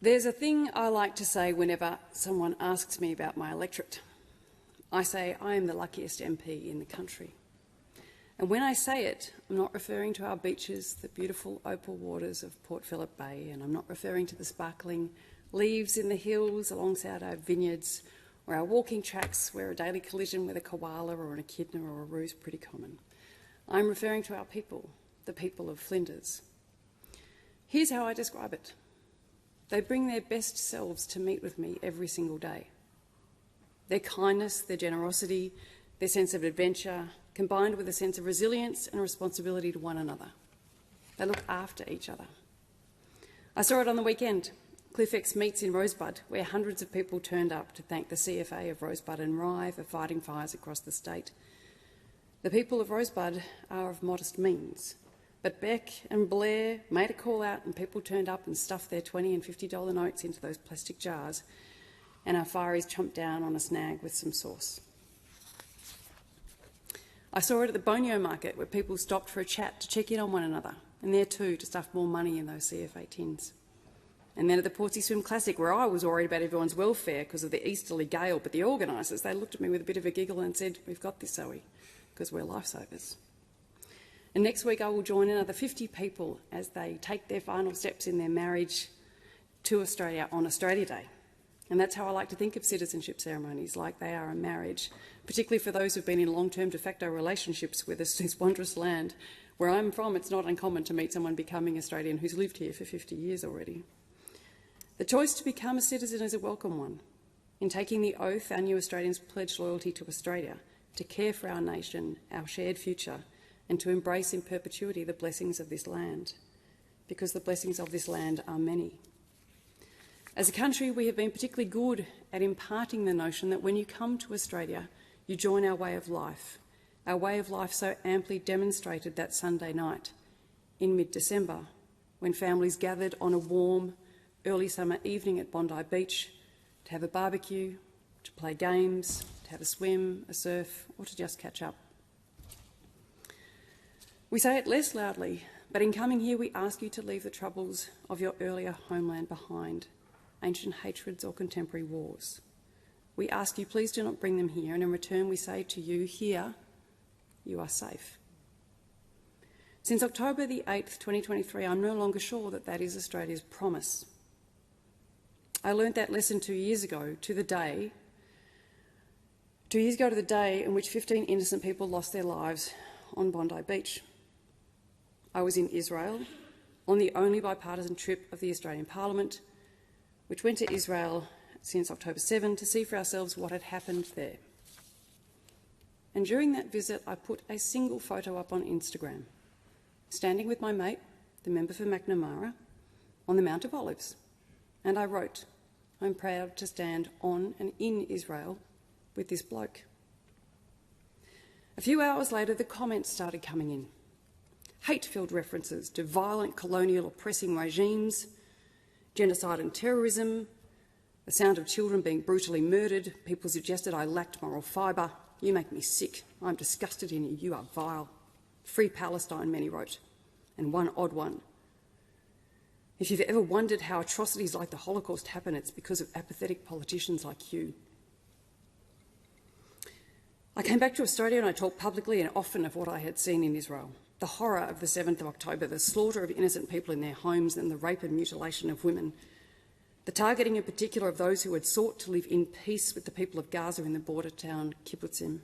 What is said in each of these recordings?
There's a thing I like to say whenever someone asks me about my electorate. I say I am the luckiest MP in the country. And when I say it, I'm not referring to our beaches, the beautiful opal waters of Port Phillip Bay, and I'm not referring to the sparkling leaves in the hills alongside our vineyards, or our walking tracks where a daily collision with a koala or an echidna or a roo is pretty common. I'm referring to our people, the people of Flinders. Here's how I describe it. They bring their best selves to meet with me every single day. Their kindness, their generosity, their sense of adventure, combined with a sense of resilience and responsibility to one another. They look after each other. I saw it on the weekend. CliffX meets in Rosebud, where hundreds of people turned up to thank the CFA of Rosebud and Rye for fighting fires across the state. The people of Rosebud are of modest means, but Beck and Blair made a call out and people turned up and stuffed their $20 and $50 notes into those plastic jars, and our fireys chomped down on a snag with some sauce. I saw it at the Bondi market, where people stopped for a chat to check in on one another, and there too to stuff more money in those CFA tins. And then at the Portsea Swim Classic, where I was worried about everyone's welfare because of the easterly gale, but the organisers, they looked at me with a bit of a giggle and said, "We've got this, Zoe, because we're lifesavers." And next week I will join another 50 people as they take their final steps in their marriage to Australia on Australia Day. And that's how I like to think of citizenship ceremonies, like they are a marriage, particularly for those who've been in long-term de facto relationships with this wondrous land. Where I'm from, it's not uncommon to meet someone becoming Australian who's lived here for 50 years already. The choice to become a citizen is a welcome one. In taking the oath, our new Australians pledge loyalty to Australia, to care for our nation, our shared future, and to embrace in perpetuity the blessings of this land, because the blessings of this land are many. As a country, we have been particularly good at imparting the notion that when you come to Australia, you join our way of life so amply demonstrated that Sunday night in mid-December, when families gathered on a warm, early summer evening at Bondi Beach to have a barbecue, to play games, to have a swim, a surf, or to just catch up. We say it less loudly, but in coming here we ask you to leave the troubles of your earlier homeland behind, ancient hatreds or contemporary wars. We ask you, please do not bring them here, and in return we say to you, here, you are safe. Since October the 8th, 2023, I'm no longer sure that that is Australia's promise. I learnt that lesson 2 years ago to the day in which 15 innocent people lost their lives on Bondi Beach. I was in Israel on the only bipartisan trip of the Australian Parliament, which went to Israel since October 7 to see for ourselves what had happened there. And during that visit, I put a single photo up on Instagram, standing with my mate, the member for Macnamara, on the Mount of Olives. And I wrote, "I'm proud to stand on and in Israel with this bloke." A few hours later, the comments started coming in. Hate-filled references to violent colonial oppressing regimes, genocide and terrorism, the sound of children being brutally murdered. People suggested I lacked moral fibre. "You make me sick. I'm disgusted in you. You are vile." "Free Palestine," many wrote. And one odd one: "If you've ever wondered how atrocities like the Holocaust happen, it's because of apathetic politicians like you." I came back to Australia and I talked publicly and often of what I had seen in Israel. The horror of the 7th of October, the slaughter of innocent people in their homes and the rape and mutilation of women. The targeting in particular of those who had sought to live in peace with the people of Gaza in the border town Kibbutzim.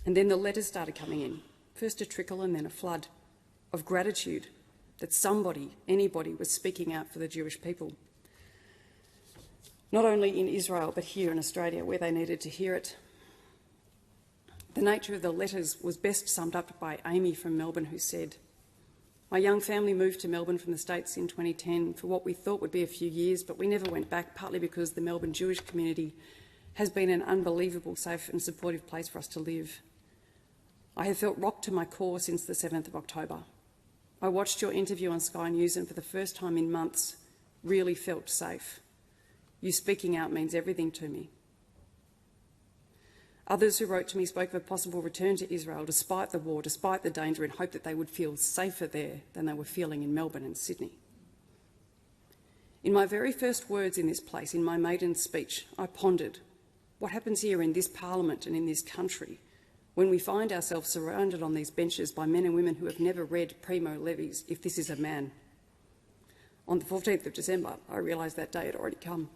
And then the letters started coming in, first a trickle and then a flood, of gratitude that somebody, anybody, was speaking out for the Jewish people. Not only in Israel, but here in Australia, where they needed to hear it. The nature of the letters was best summed up by Amy from Melbourne, who said, "My young family moved to Melbourne from the States in 2010 for what we thought would be a few years, but we never went back, partly because the Melbourne Jewish community has been an unbelievable, safe and supportive place for us to live. I have felt rocked to my core since the 7th of October. I watched your interview on Sky News and for the first time in months really felt safe. You speaking out means everything to me." Others who wrote to me spoke of a possible return to Israel despite the war, despite the danger, and hoped that they would feel safer there than they were feeling in Melbourne and Sydney. In In my very first words in this place, in my maiden speech, I pondered, what happens here in this parliament and in this country when we find ourselves surrounded on these benches by men and women who have never read Primo Levi's If This Is a Man? On the 14th of December, I realised that day had already come.